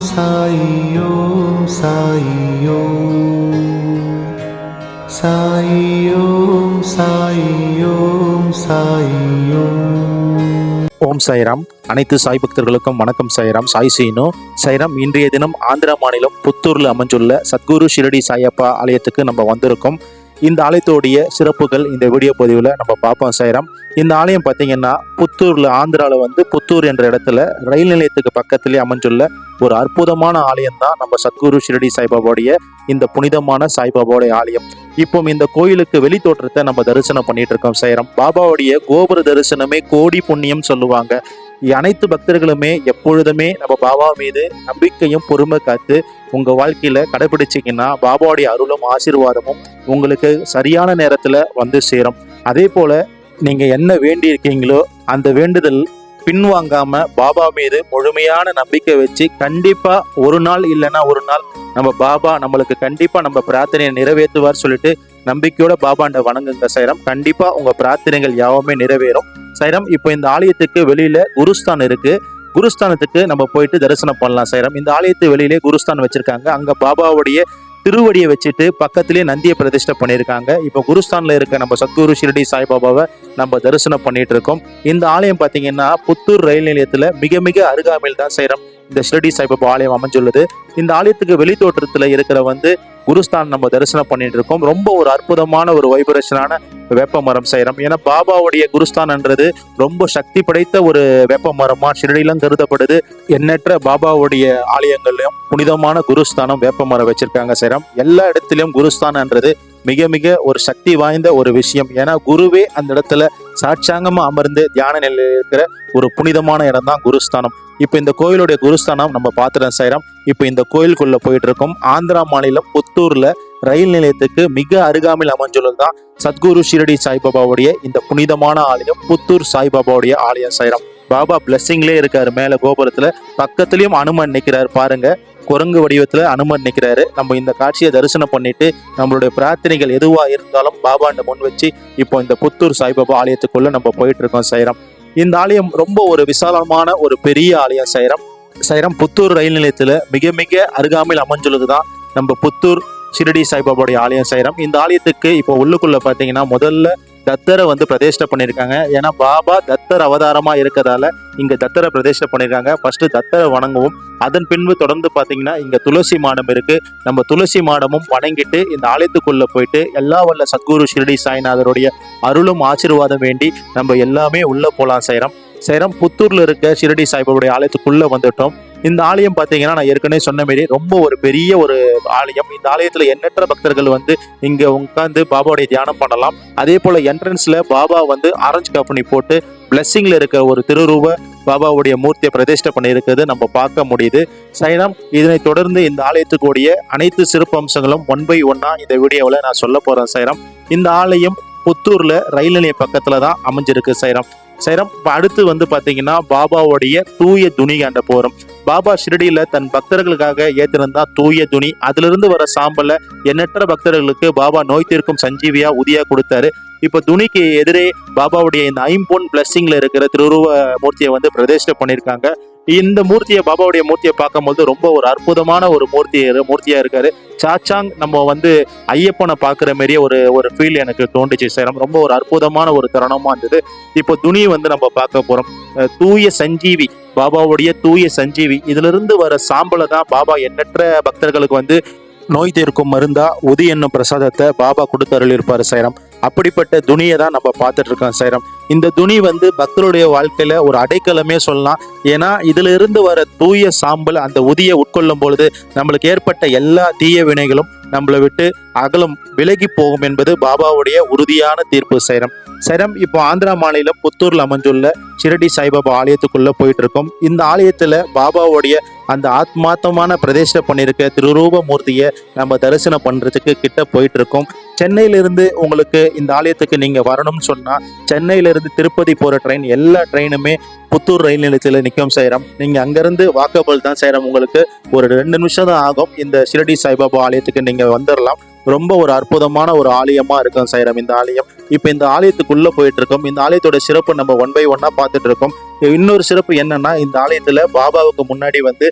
சாயி ஓம் சாயி ஓம் சாயி ஓம் சாயி ஓம் சாயி ஓம். ஓம் சாய்ராம். அனைத்து சாய் பக்தர்களுக்கும் வணக்கம். சாய்ராம். சாய் சீனு. சாய்ராம். இன்றைய தினம் ஆந்திரா மாநிலம் புத்தூர்ல அமைஞ்சுள்ள சத்குரு ஷிரடி சாயப்பா ஆலயத்துக்கு நம்ம வந்திருக்கோம். இந்த ஆலயத்தோடைய சிறப்புகள் இந்த வீடியோ பதிவில் நம்ம பார்ப்போம். சாய்ராம். இந்த ஆலயம் பார்த்தீங்கன்னா புத்தூர்ல ஆந்திராவில் புத்தூர் என்ற இடத்துல ரயில் நிலையத்துக்கு பக்கத்திலே அமைஞ்சுள்ள ஒரு அற்புதமான ஆலயம் தான் நம்ம சத்குரு ஷிரடி சாய்பாபாவுடைய இந்த புனிதமான சாய்பாபாவுடைய ஆலயம். இப்போ இந்த கோயிலுக்கு வெளி தோற்றத்தை நம்ம தரிசனம் பண்ணிட்டு இருக்கோம். சாய்ராம். பாபாவுடைய கோபுர தரிசனமே கோடி புண்ணியம் சொல்லுவாங்க. அனைத்து பக்தர்களுமே எப்பொழுதுமே நம்ம பாபா மீது நம்பிக்கையும் பொறுமை காத்து உங்க வாழ்க்கையில கடைபிடிச்சிங்கன்னா பாபாவுடைய அருளும் ஆசீர்வாதமும் உங்களுக்கு சரியான நேரத்துல வந்து சேரும். அதே போல நீங்க என்ன வேண்டி இருக்கீங்களோ அந்த வேண்டுதல் பின்வாங்காம பாபா மீது முழுமையான நம்பிக்கை வச்சு கண்டிப்பா ஒரு நாள் இல்லைன்னா ஒரு நாள் நம்ம பாபா நம்மளுக்கு கண்டிப்பா நம்ம பிரார்த்தனையை நிறைவேற்றுவார் சொல்லிட்டு நம்பிக்கையோட பாபாண்ட வணங்குங்க. சாய்ராம். கண்டிப்பா உங்க பிரார்த்தனைகள் யாவுமே நிறைவேறும். சாய்ராம். இப்போ இந்த ஆலயத்துக்கு வெளியில குருஸ்தான் இருக்கு. குருஸ்தானத்துக்கு நம்ம போயிட்டு தரிசனம் பண்ணலாம். சாய்ராம். இந்த ஆலயத்து வெளியிலே குருஸ்தான் வச்சிருக்காங்க. அங்க பாபாவுடைய திருவடியை வச்சுட்டு பக்கத்திலே நந்தியை பிரதிஷ்டை பண்ணியிருக்காங்க. இப்போ குருஸ்தான்ல இருக்க நம்ம சத்குரு ஷிரடி சாய்பாபாவை நம்ம தரிசனம் பண்ணிட்டு இருக்கோம். இந்த ஆலயம் பார்த்தீங்கன்னா புத்தூர் ரயில் நிலையத்துல மிக மிக அருகாமையில் தான் சாய்ராம் இந்த ஷிரடி சாய்பாபா ஆலயம் அமைஞ்சுள்ளது. இந்த ஆலயத்துக்கு வெளி தோற்றத்துல இருக்கிற குருஸ்தான் நம்ம தரிசனம் பண்ணிட்டு இருக்கோம். ரொம்ப ஒரு அற்புதமான ஒரு வைப்ரேஷனான வேப்ப மரம். சாய்ராம். ஏன்னா பாபாவுடைய குருஸ்தான்ன்றது ரொம்ப சக்தி படைத்த ஒரு வேப்ப மரமா ஷிரடியிலும் கருதப்படுது. எண்ணற்ற பாபாவுடைய ஆலயங்கள்லயும் புனிதமான குருஸ்தானம் வேப்ப மரம் வச்சிருக்காங்க. சாய்ராம். எல்லா இடத்திலும் குருஸ்தான்ன்றது மிக மிக ஒரு சக்தி வாய்ந்த ஒரு விஷயம். ஏன்னா குருவே அந்த இடத்துல சாட்சாங்கமா அமர்ந்து தியான நிலையில் இருக்கிற ஒரு புனிதமான இடம் தான் குருஸ்தானம். இப்போ இந்த கோயிலுடைய குருஸ்தானம் நம்ம பார்த்துட்டோம். சாய்ராம். இப்போ இந்த கோயிலுக்குள்ள போயிட்டு இருக்கோம். ஆந்திரா மாநிலம் புத்தூர்ல ரயில் நிலையத்துக்கு மிக அருகாமையில் அமைஞ்சுள்ளதுதான் சத்குரு ஷிரடி சாய்பாபாவுடைய இந்த புனிதமான ஆலயம் புத்தூர் சாய்பாபாவுடைய ஆலயம். சாய்ராம். பாபா பிளஸ்ஸிங்லேயே இருக்காரு. மேல கோபுரத்துல பக்கத்துலயும் அனுமன் நிற்கிறாரு. பாருங்க, குரங்கு வடிவத்துல அனுமன் நிற்கிறாரு. நம்ம இந்த காட்சியை தரிசனம் பண்ணிட்டு நம்மளுடைய பிரார்த்தனைகள் எதுவா இருந்தாலும் பாபாண்ட முன் வச்சு இப்போ இந்த புத்தூர் சாய்பாபா ஆலயத்துக்குள்ள நம்ம போயிட்டு இருக்கோம். சாய்ராம். இந்த ஆலயம் ரொம்ப ஒரு விசாலமான ஒரு பெரிய ஆலயம். சாய்ராம். சாய்ராம். புத்தூர் ரயில் நிலையத்துல மிக மிக அருகாமையில் அமைஞ்சுள்ளதுதான் நம்ம புத்தூர் ஷிரடி சாய்பாபாவுடைய ஆலயம். சாய்ராம். இந்த ஆலயத்துக்கு இப்போ உள்ளுக்குள்ள பாத்தீங்கன்னா முதல்ல தத்தரை பிரதிஷ்டை பண்ணியிருக்காங்க. ஏன்னா பாபா தத்தர் அவதாரமா இருக்கிறதால இங்க தத்தரை பிரதிஷ்டை பண்ணியிருக்காங்க. ஃபர்ஸ்ட் தத்தரை வணங்குவோம். அதன் பின்பு தொடர்ந்து பாத்தீங்கன்னா இங்க துளசி மாடம் இருக்கு. நம்ம துளசி மாடமும் வணங்கிட்டு இந்த ஆலயத்துக்குள்ள போயிட்டு எல்லா வல்ல சத்குரு ஷிரடி சாய்நாதருடைய அருளும் ஆசீர்வாதம் வேண்டி நம்ம எல்லாமே உள்ள போலாம். சாய்ராம். சாய்ராம். புத்தூர்ல இருக்க ஷிரடி சாய்பாபாவுடைய ஆலயத்துக்குள்ள வந்துட்டோம். இந்த ஆலயம் பார்த்தீங்கன்னா நான் ஏற்கனவே சொன்ன மாரி ரொம்ப ஒரு பெரிய ஒரு ஆலயம். இந்த ஆலயத்துல எண்ணற்ற பக்தர்கள் இங்க உட்கார்ந்து பாபாவுடைய தியானம் பண்ணலாம். அதே போல என்ட்ரன்ஸ்ல பாபா ஆரஞ்சு கம்பெனி போட்டு பிளஸ்ஸிங்ல இருக்க ஒரு திருரூப பாபாவுடைய மூர்த்தியை பிரதிஷ்டை பண்ணியிருக்கிறது நம்ம பார்க்க முடியுது. சாய்ராம். இதனை தொடர்ந்து இந்த ஆலயத்துக்குடைய அனைத்து சிறப்பு அம்சங்களும் 1 by 1 இந்த வீடியோவில் நான் சொல்ல போறேன். சாய்ராம். இந்த ஆலயம் புத்தூர்ல ரயில் நிலைய பக்கத்துல தான் அமைஞ்சிருக்கு. சாய்ராம். சாய்ராம். அடுத்து பாத்தீங்கன்னா பாபாவுடைய தூய துணி கண்ட போறோம். பாபா ஷிரடியில தன் பக்தர்களுக்காக ஏத்திருந்தா தூய துணி. அதுல இருந்து வர சாம்பல எண்ணற்ற பக்தர்களுக்கு பாபா நோய் தீர்க்கும் சஞ்சீவியா உதியா கொடுத்தாரு. இப்ப துணிக்கு எதிரே பாபாவுடைய இந்த ஐம்பொன் பிளஸ்ஸிங்ல இருக்கிற திருவுருவ மூர்த்தியை பிரதிஷ்டை பண்ணியிருக்காங்க. இந்த மூர்த்தியை பாபாவுடைய மூர்த்தியை பார்க்கும்போது ரொம்ப ஒரு அற்புதமான ஒரு மூர்த்தியா இருக்காரு. சாச்சாங் நம்ம ஐயப்பனை பார்க்குற மாதிரியே ஒரு ஃபீல் எனக்கு தோண்டிச்சு. சாய்ராம். ரொம்ப ஒரு அற்புதமான ஒரு தருணமா இருந்தது. இப்போ துணி நம்ம பார்க்க போறோம். தூய சஞ்சீவி, பாபாவுடைய தூய சஞ்சீவி. இதுல இருந்து வர சாம்பலை தான் பாபா எண்ணற்ற பக்தர்களுக்கு நோய் தீர்க்கும் மருந்தா உதி என்னும் பிரசாதத்தை பாபா கொடுத்து அருளிருப்பாரு. சாய்ராம். அப்படிப்பட்ட துணியை தான் நம்ம பார்த்துட்டு இருக்கோம். சாய்ராம். இந்த துணி பக்தருடைய வாழ்க்கையில ஒரு அடைக்கலமே சொல்லலாம். ஏன்னா இதுல இருந்து வர தூய சாம்பல் அந்த உதியை உட்கொள்ளும் பொழுது நம்மளுக்கு ஏற்பட்ட எல்லா தீய வினைகளும் நம்மளை விட்டு அகலம் விலகி போகும் என்பது பாபாவுடைய உறுதியான தீர்ப்பு. சாய்ராம். சாய்ராம். இப்போ ஆந்திரா மாநிலம் புத்தூர்ல அமைஞ்சுள்ள ஷிரடி சாய்பாபா ஆலயத்துக்குள்ள போயிட்டு இருக்கோம். இந்த ஆலயத்துல பாபாவுடைய அந்த ஆத்மார்த்தமான பிரதிஷ்டை பண்ணியிருக்க திருரூப மூர்த்தியை நம்ம தரிசனம் பண்றதுக்கு கிட்ட போயிட்டு இருக்கோம். சென்னையிலிருந்து உங்களுக்கு இந்த ஆலயத்துக்கு நீங்க வரணும்னு சொன்னா சென்னையிலிருந்து திருப்பதி போற ட்ரெயின் எல்லா ட்ரெயினுமே புத்தூர் ரயில் நிலையத்தில் நிற்கும் சாய்ராம். நீங்க அங்கிருந்து வாக்கபிள் தான் சாய்ராம். உங்களுக்கு ஒரு 2 நிமிஷம் தான் ஆகும். இந்த ஷிரடி சாய்பாபா ஆலயத்துக்கு நீங்க வந்துடலாம். ரொம்ப ஒரு அற்புதமான ஒரு ஆலயமா இருக்கும் சாய்ராம் இந்த ஆலயம். இப்ப இந்த ஆலயத்துக்குள்ள போயிட்டு இருக்கோம். இந்த ஆலயத்தோட சிறப்பு நம்ம 1 by 1 பார்த்துட்டு இருக்கோம். இன்னொரு சிறப்பு என்னன்னா, இந்த ஆலயத்துல பாபாவுக்கு முன்னாடி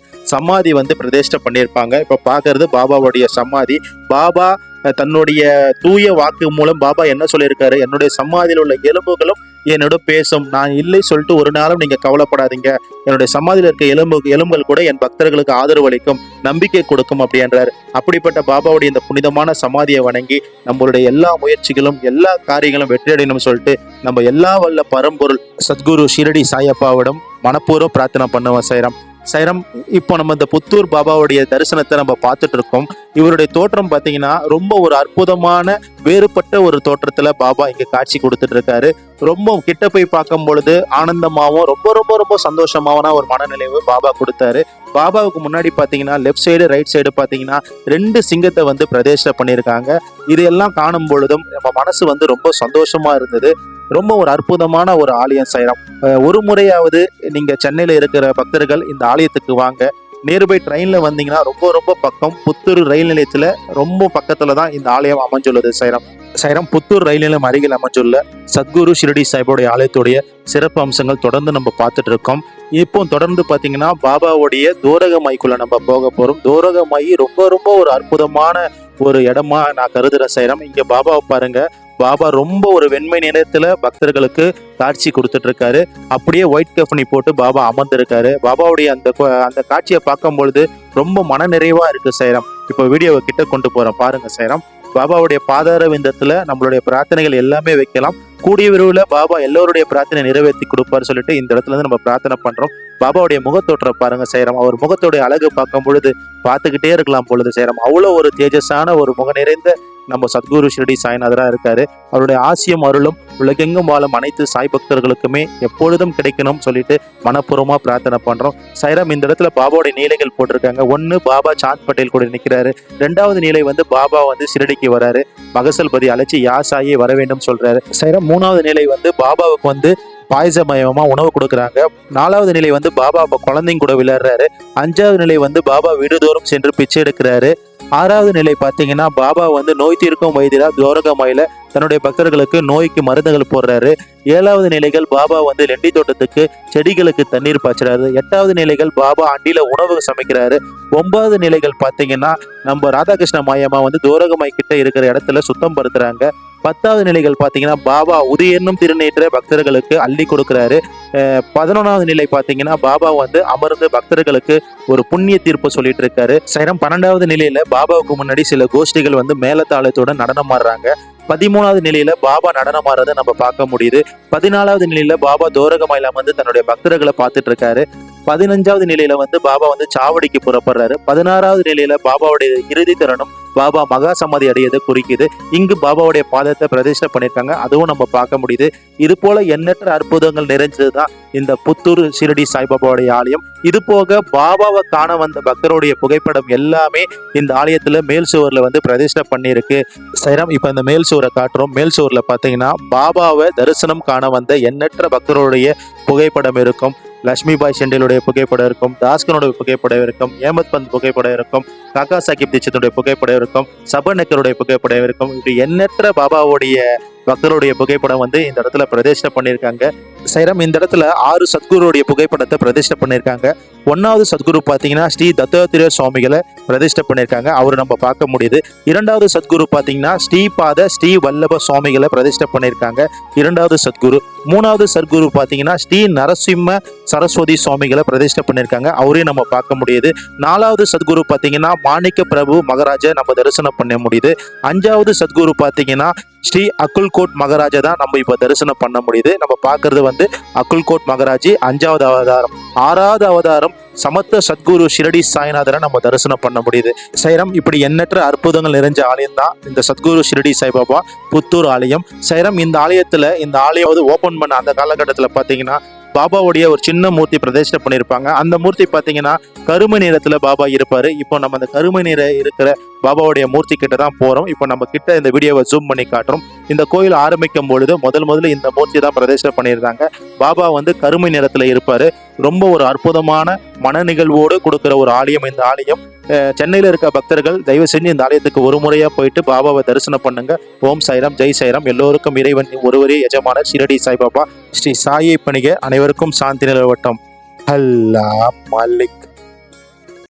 சமாதி பிரதிஷ்டை பண்ணியிருப்பாங்க. இப்ப பாக்குறது பாபாவுடைய சமாதி. பாபா தன்னுடைய தூய வாக்கு மூலம் பாபா என்ன சொல்லியிருக்காரு, என்னுடைய சமாதியில் உள்ள எலும்புகளும் என்னோட பேசும். நான் இல்லை சொல்லிட்டு ஒரு நாளும் நீங்க கவலைப்படாதீங்க. என்னுடைய சமாதியில் இருக்க எலும்புகள் கூட என் பக்தர்களுக்கு ஆதரவு அளிக்கும், நம்பிக்கை கொடுக்கும் அப்படின்றாரு. அப்படிப்பட்ட பாபாவுடைய இந்த புனிதமான சமாதியை வணங்கி நம்மளுடைய எல்லா முயற்சிகளும் எல்லா காரியங்களும் வெற்றியடையணும்னு சொல்லிட்டு நம்ம எல்லா வல்ல பரம்பொருள் சத்குரு ஷிரடி சாயப்பாவிடம் மனப்பூர்வம் பிரார்த்தனை பண்ணுவோம் சாய்ராம். சாய்ராம், இப்போ நம்ம இந்த புத்தூர் பாபாவுடைய தரிசனத்தை நம்ம பார்த்துட்டு இருக்கோம். இவருடைய தோற்றம் பார்த்தீங்கன்னா ரொம்ப ஒரு அற்புதமான வேறுபட்ட ஒரு தோற்றத்துல பாபா இங்க காட்சி கொடுத்துட்டு இருக்காரு. ரொம்ப கிட்ட போய் பார்க்கும் பொழுது ஆனந்தமாவும் ரொம்ப ரொம்ப ரொம்ப சந்தோஷமான ஒரு மனநிலைவு பாபா கொடுத்தாரு. பாபாவுக்கு முன்னாடி பாத்தீங்கன்னா லெஃப்ட் சைடு ரைட் சைடு பாத்தீங்கன்னா 2 சிங்கத்தை பிரதிஷ்டை பண்ணியிருக்காங்க. இதெல்லாம் காணும் பொழுதும் நம்ம மனசு ரொம்ப சந்தோஷமா இருந்தது. ரொம்ப ஒரு அற்புதமான ஒரு ஆலயம் சாய்ராம். ஒரு முறையாவது நீங்க சென்னையில இருக்கிற பக்தர்கள் இந்த ஆலயத்துக்கு வாங்க. நியர்பை ட்ரெயின்ல வந்தீங்கன்னா ரொம்ப ரொம்ப பக்கம். புத்தூர் ரயில் நிலையத்துல ரொம்ப பக்கத்துல தான் இந்த ஆலயம் அமைஞ்சுள்ளது சாய்ராம். சாய்ராம், புத்தூர் ரயில் நிலையம் அருகில் அமைஞ்சுள்ள சத்குரு ஷிரடி சாய்பாவுடைய ஆலயத்துடைய சிறப்பு அம்சங்கள் தொடர்ந்து நம்ம பார்த்துட்டு இருக்கோம். இப்போ தொடர்ந்து பாத்தீங்கன்னா பாபாவுடைய தோரகமாய்க்குள்ள நம்ம போக போறோம். தோரகமாயி ரொம்ப ரொம்ப ஒரு அற்புதமான ஒரு இடமா நான் கருதுறேன் சாய்ராம். இங்க பாபாவை பாருங்க. பாபா ரொம்ப ஒரு வெண்மை நிறத்துல பக்தர்களுக்கு காட்சி கொடுத்துட்டு இருக்காரு. அப்படியே ஒயிட் கஃபனி போட்டு பாபா அமர்ந்திருக்காரு. பாபாவுடைய அந்த காட்சியை பார்க்கும் பொழுது ரொம்ப மன நிறைவா இருக்கு சாய்ராம். இப்போ வீடியோவை கிட்ட கொண்டு போறோம் பாருங்க சாய்ராம். பாபாவுடைய பாதார விந்தத்துல நம்மளுடைய பிரார்த்தனைகள் எல்லாமே வைக்கலாம். கூடிய விரைவில் பாபா எல்லோருடைய பிரார்த்தனை நிறைவேற்றி கொடுப்பாரு சொல்லிட்டு இந்த இடத்துல இருந்து நம்ம பிரார்த்தனை பண்றோம். பாபாவுடைய முகத்தோற்ற பாருங்க சாய்ராம். அவர் முகத்தோடைய அழகு பார்க்கும் பொழுது பார்த்துக்கிட்டே இருக்கலாம் பொழுது சாய்ராம். அவ்வளோ ஒரு தேஜஸான ஒரு முக நிறைந்த நம்ம சத்குரு ஷிரடி சாய்நாதரா இருக்காரு. அவருடைய ஆசியம் அருளும் உலகெங்கும் வாழும் அனைத்து சாய் பக்தர்களுக்குமே எப்பொழுதும் கிடைக்கணும் சொல்லிட்டு மனப்பூர்வமா பிரார்த்தனை பண்றோம் சாய்ராம். இந்த இடத்துல பாபாவுடைய நீலைகள் போட்டிருக்காங்க. 1 பாபா சாந்த் பட்டேல் கூட நிற்கிறாரு. 2வது நீலை பாபா ஷிரடிக்கு வராரு. மகசல்பதி அழைச்சி யாசாயே வர வேண்டும் சொல்றாரு சாய்ராம். 3வது நிலை பாபாவுக்கு பாயசமயமா உணவு கொடுக்குறாங்க. 4வது நிலை பாபா குழந்தைங்க கூட விளையாடுறாரு. 5வது நிலை பாபா வீடுதோறும் சென்று பிச்சை எடுக்கிறாரு. 6வது நிலை பாத்தீங்கன்னா பாபா நோய் தீர்க்கும் வைத்தியரா துவாரகமாயில தன்னுடைய பக்தர்களுக்கு நோய்க்கு மருந்துகள் போடுறாரு. 7வது நிலைகள் பாபா லெண்டி தோட்டத்துக்கு செடிகளுக்கு தண்ணீர் பாய்ச்சுறாரு. 8வது நிலைகள் பாபா அண்டில உணவு சமைக்கிறாரு. 9வது நிலைகள் பாத்தீங்கன்னா நம்ம ராதாகிருஷ்ண மாயமா துவாரகமாய் கிட்ட இருக்கிற இடத்துல சுத்தம் படுத்துறாங்க. 10வது நிலைகள் பாத்தீங்கன்னா பாபா உதயன்னும் திருநேற்ற பக்தர்களுக்கு அள்ளி கொடுக்கிறாரு. 11வது நிலை பாத்தீங்கன்னா பாபா அமர்ந்து பக்தர்களுக்கு ஒரு புண்ணிய தீர்ப்பு சொல்லிட்டு இருக்காரு. சாய்ராம், 12வது நிலையில பாபாவுக்கு முன்னாடி சில கோஷ்டிகள் மேலத்தாளத்தோட நடனம் ஆடுறாங்க. 13வது நிலையில பாபா நடனம் ஆடுறதை நம்ம பார்க்க முடியுது. 14வது நிலையில பாபா தோரகமாயில தன்னுடைய பக்தர்களை பார்த்துட்டு இருக்காரு. 15வது நிலையில பாபா சாவடிக்கு புறப்படுறாரு. 16வது நிலையில பாபாவுடைய இறுதி தருணம் பாபா மகா சமாதி அடையதை குறிக்குது. இங்கு பாபாவுடைய பாதத்தை பிரதிஷ்டை பண்ணியிருக்காங்க. அதுவும் நம்ம பார்க்க முடியுது. இது போல எண்ணற்ற அற்புதங்கள் நிறைஞ்சதுதான் இந்த புத்தூர் ஷிரடி சாய்பாபாவுடைய ஆலயம். இது போக பாபாவை காண வந்த பக்தருடைய புகைப்படம் எல்லாமே இந்த ஆலயத்துல மேல் சுவர்ல பிரதிஷ்டை பண்ணியிருக்கு சாய்ராம். இப்ப இந்த மேல் சுவரை காட்டுறோம். மேல் சுவர்ல பாத்தீங்கன்னா பாபாவை தரிசனம் காண வந்த எண்ணற்ற பக்தருடைய புகைப்படம் இருக்கும். லட்சுமிபாய் செண்டிலுடைய புகைப்படம் இருக்கும். தாஸ்கனுடைய புகைப்படம் இருக்கும். ஏமத் பந்த் புகைப்படம் இருக்கும். காக்கா சாஹிப் தீட்சித்துடைய புகைப்படம் இருக்கும். சபநக்கருடைய புகைப்படம் இருக்கும். இப்படி எண்ணற்ற பாபாவுடைய பக்தருடைய புகைப்படம் இந்த இடத்துல பிரதிஷ்டை பண்ணியிருக்காங்க சாய்ராம். இந்த இடத்துல 6 சத்குருடைய புகைப்படத்தை பிரதிஷ்டை பண்ணியிருக்காங்க. 1வது சத்குரு பாத்தீங்கன்னா ஸ்ரீ தத்தாத்திரேய சுவாமிகளை பிரதிஷ்டை பண்ணியிருக்காங்க. அவரு நம்ம பார்க்க முடியுது. 2வது சத்குரு பாத்தீங்கன்னா ஸ்ரீபாத ஸ்ரீ வல்லப சுவாமிகளை பிரதிஷ்டை பண்ணியிருக்காங்க. 2வது சத்குரு. 3வது சத்குரு பாத்தீங்கன்னா ஸ்ரீ நரசிம்ம சரஸ்வதி சுவாமிகளை பிரதிஷ்டை பண்ணியிருக்காங்க. அவரையும் நம்ம பார்க்க முடியுது. 4வது சத்குரு பாத்தீங்கன்னா மாணிக்க பிரபு மகாராஜா நம்ம தரிசனம் பண்ண முடியுது. 5வது சத்குரு பாத்தீங்கன்னா ஸ்ரீ அக்குல்கோட் மகாராஜா தான் நம்ம இப்ப தரிசனம் பண்ண முடியுது. நம்ம பார்க்கறது அக்குல்கோட் மகாராஜி 5வது அவதாரம். 6வது அவதாரம் சமத்த சத்குரு ஷிரடி சாய்நாதரை நம்ம தரிசனம் பண்ண முடியுது சாய்ராம். இப்படி எண்ணற்ற அற்புதங்கள் நிறைஞ்ச ஆலயம் தான் இந்த சத்குரு ஷிரடி சாய்பாபா புத்தூர் ஆலயம் சாய்ராம். இந்த ஆலயத்துல இந்த ஆலயம் ஓபன் பண்ண அந்த காலகட்டத்துல பாத்தீங்கன்னா பாபாவுடைய ஒரு சின்ன மூர்த்தி பிரதிஷ்டை பண்ணியிருப்பாங்க. அந்த மூர்த்தி பாத்தீங்கன்னா கருமை நிறத்துல பாபா இருப்பாரு. இப்போ நம்ம அந்த கருமை நிற இருக்கிற பாபாவுடைய மூர்த்தி கிட்ட தான் போறோம். இப்போ நம்ம கிட்ட இந்த வீடியோவை ஜூம் பண்ணி காட்டுறோம். இந்த கோயில் ஆரம்பிக்கும் பொழுது முதல்ல இந்த மூர்த்தி தான் பிரதிஷ்டை பண்ணியிருந்தாங்க. பாபா வந்து கருமை நிறத்துல இருப்பாரு. ரொம்ப ஒரு அற்புதமான மன நிகழ்வோடு கொடுக்கிற ஒரு ஆலயம் இந்த ஆலயம். சென்னையில இருக்க பக்தர்கள் தயவு செஞ்சு இந்த ஆலயத்துக்கு ஒரு முறையா போயிட்டு பாபாவை தரிசனம் பண்ணுங்க. ஓம் சாய்ராம், ஜெய் சாய்ராம். எல்லோருக்கும் இறைவன் ஒருவரே எஜமானர் ஷிரடி சாய்பாபா. ஸ்ரீ சாயை பணிக. அனைவருக்கும் சாந்தி நிலவட்டம். அல்லாஹ் மாலிக்.